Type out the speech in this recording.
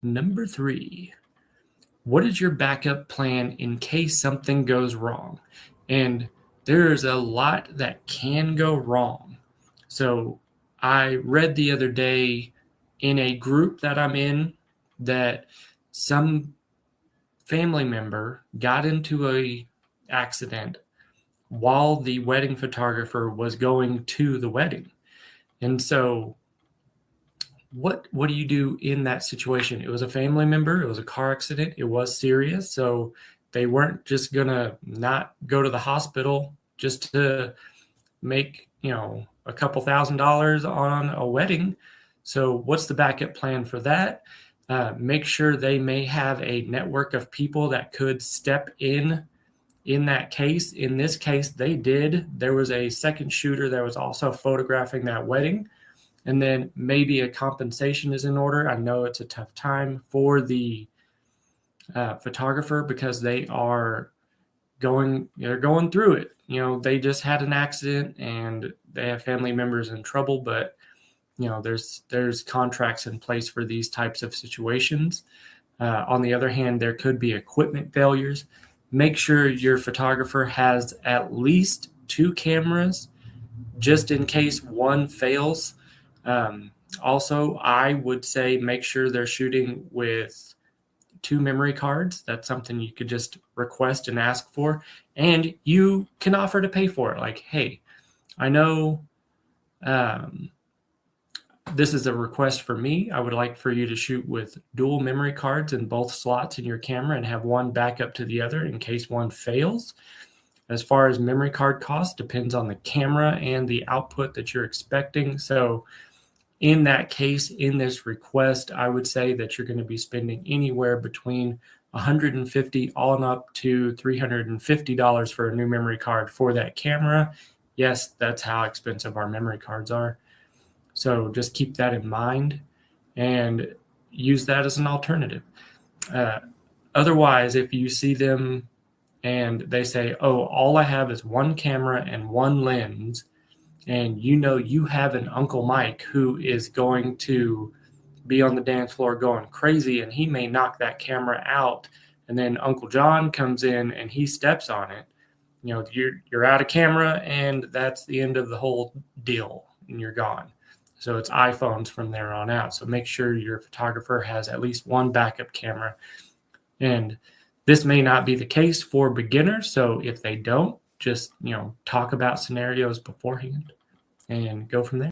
Number 3, what is your backup plan in case something goes wrong? And there's a lot that can go wrong. So I read the other day in a group that I'm in that some family member got into a accident while the wedding photographer was going to the wedding. And so what do you do in that situation? It was a family member, it was a car accident, it was serious, so they weren't just gonna not go to the hospital just to make, a couple $1,000s on a wedding. So what's the backup plan for that? Make sure they may have a network of people that could step in that case. In this case, they did. There was a second shooter that was also photographing that wedding. And then maybe a compensation is in order. I know it's a tough time for the photographer because they're going through it. They just had an accident and they have family members in trouble, but there's contracts in place for these types of situations. On the other hand, there could be equipment failures. Make sure your photographer has at least 2 cameras just in case one fails. Also, I would say make sure they're shooting with 2 memory cards. That's something you could just request and ask for, and you can offer to pay for it. Like, hey, I know this is a request for me. I would like for you to shoot with dual memory cards in both slots in your camera and have one back up to the other in case one fails. As far as memory card cost, depends on the camera and the output that you're expecting. So in that case, in this request, I would say that you're going to be spending anywhere between $150 on up to $350 for a new memory card for that camera. Yes, that's how expensive our memory cards are. So just keep that in mind and use that as an alternative. Otherwise, if you see them and they say, oh, all I have is one camera and one lens, and you have an Uncle Mike who is going to be on the dance floor going crazy, and he may knock that camera out, and then Uncle John comes in and he steps on it, you're out of camera, and that's the end of the whole deal, and you're gone. So it's iPhones from there on out. So make sure your photographer has at least one backup camera. And this may not be the case for beginners. So if they don't, just, talk about scenarios beforehand and go from there.